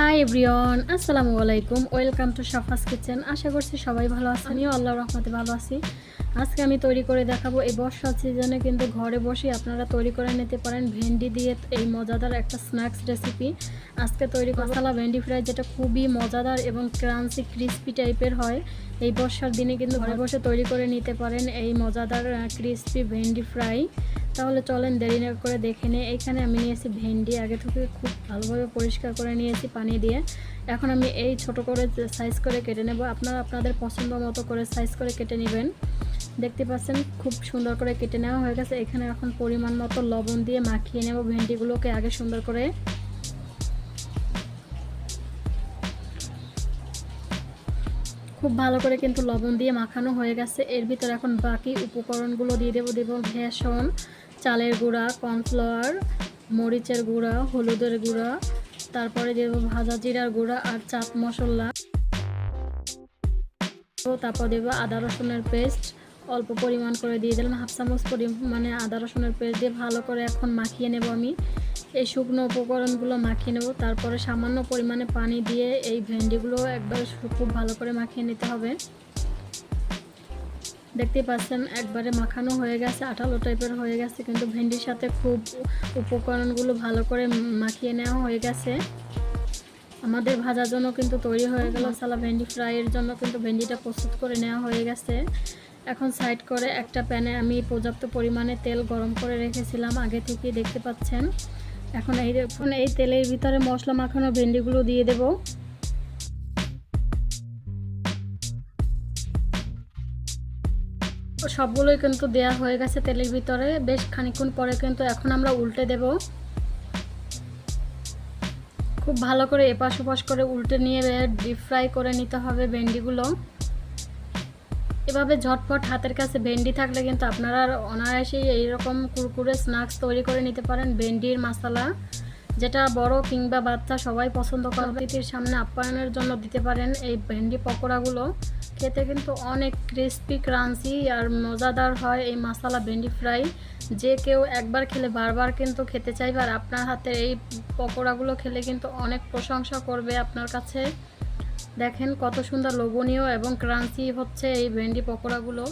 High everyone, আসসালামু আলাইকুম। Welcome to Safa's kitchen. আশা করছি সবাই ভালো আছেন। আমিও আল্লাহর রহমতে ভালো আছি। আজকে আমি তৈরি করে দেখাবো এই বর্ষার সিজনে কিন্তু ঘরে বসে আপনারা তৈরি করে নিতে পারেন ভেন্ডি দিয়ে এই মজাদার একটা স্ন্যাক্স রেসিপি। আজকে তৈরি মশলা ভেন্ডি ফ্রাই, যেটা খুবই মজাদার এবং ক্রাঞ্চি ক্রিস্পি টাইপের হয়। এই বর্ষার দিনে কিন্তু ঘরে বসে তৈরি করে নিতে পারেন এই মজাদার ক্রিস্পি ভেন্ডি ফ্রাই। তাহলে চলেন দেরি না করে দেখে নিই। এখানে আমি নিয়েছি ভেন্ডি, আগে থেকে খুব ভালোভাবে পরিষ্কার করে নিয়েছি পানি দিয়ে। এখন আমি এই ছোট করে সাইজ করে কেটে নেব। আপনারা আপনাদের পছন্দ মতো করে সাইজ করে কেটে নেবেন। দেখতে পাচ্ছেন খুব সুন্দর করে কেটে নেওয়া হয়ে গেছে। এখানে এখন পরিমাণ মতো লবণ দিয়ে মাখিয়ে নেব ভেন্ডিগুলোকে আগে সুন্দর করে। খুব ভালো করে কিন্তু লবণ দিয়ে মাখানো হয়ে গেছে। এর ভিতরে এখন বাকি উপকরণগুলো দিয়ে দেব বেসন, চালের গুঁড়া, কর্নফ্লাওয়ার, মরিচের গুঁড়া, হলুদের গুঁড়া, তারপরে দেব ভাজা জিরার গুঁড়া আর চাট মশলা। তারপর দেব আদা রসুনের পেস্ট, অল্প পরিমাণ করে দিয়ে দিলাম হাফ চামচ পরিমাণে আদা রসুনের পেস্ট দিয়ে ভালো করে এখন মাখিয়ে নেব। আমি এই শুকনো উপকরণগুলো মাখিয়ে নেব। তারপরে সামান্য পরিমাণে পানি দিয়ে এই ভেন্ডিগুলো একবার খুব ভালো করে মাখিয়ে নিতে হবে। দেখতে পাচ্ছেন একবারে মাখানো হয়ে গেছে, আঠালো টাইপের হয়ে গেছে, কিন্তু ভেন্ডির সাথে খুব উপকরণগুলো ভালো করে মাখিয়ে নেওয়া হয়ে গেছে। আমাদের ভাজার জন্য কিন্তু তৈরি হয়ে গেল। মশলা ভেন্ডি ফ্রাইয়ের জন্য কিন্তু ভেন্ডিটা প্রস্তুত করে নেওয়া হয়ে গেছে। এখন সাইড করে একটা প্যানে আমি পর্যাপ্ত পরিমাণে তেল গরম করে রেখেছিলাম আগে থেকেই, দেখতে পাচ্ছেন। এখন এই তেলের ভিতরে মশলা মাখানো ভেন্ডিগুলো দিয়ে দেব। সবগুলোই কিন্তু দেয়া হয়ে গেছে তেলের ভিতরে। বেশ খানিকক্ষণ পরে কিন্তু এখন আমরা উল্টে দেব। খুব ভালো করে এপাশ ওপাশ করে উল্টে নিয়ে ডিপ ফ্রাই করে নিতে হবে ভেন্ডিগুলো। এভাবে ঝটপট হাতের কাছে ভেন্ডি থাকলে কিন্তু আপনারা অনায়াসেই এইরকম কুরকুরে স্ন্যাক্স তৈরি করে নিতে পারেন। ভেন্ডির মশলা, যেটা বড় কিংবা বাচ্চা সবাই পছন্দ করবে। অতিথির সামনে আপ্যায়নের জন্য দিতে পারেন। এই ভেন্ডি পকোড়াগুলো খেতে কিন্তু অনেক ক্রিস্পি ক্রাঞ্চি আর মজাদার হয় এই মশলা ভেন্ডি ফ্রাই। যে কেউ একবার খেলে বারবার কিন্তু খেতে চাইবে, আর আপনার হাতে এই পকোড়াগুলো খেলে কিন্তু অনেক প্রশংসা করবে আপনার কাছে। দেখেন কত সুন্দর লোভনীয় এবং ক্রাঞ্চি হচ্ছে এই ভেন্ডি পকোড়াগুলো।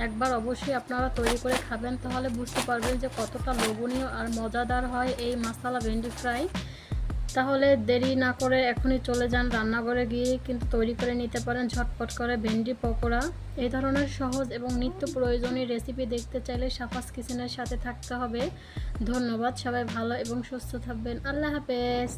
একবার অবশ্যই আপনারা তৈরি করে খাবেন, তাহলে বুঝতে পারবেন যে কতটা লোভনীয় আর মজাদার হয় এই মশলা ভেন্ডি ফ্রাই। তাহলে দেরি না করে এখনই চলে যান রান্নাঘরে, গিয়ে কিন্তু তৈরি করে নিতে পারেন ঝটপট করে ভেন্ডি পকোড়া। এই ধরনের সহজ এবং নিত্য প্রয়োজনীয় রেসিপি দেখতে চাইলে সাফাস কিচেনের সাথে থাকতে হবে। ধন্যবাদ, সবাই ভালো এবং সুস্থ থাকবেন। আল্লাহ হাফেজ।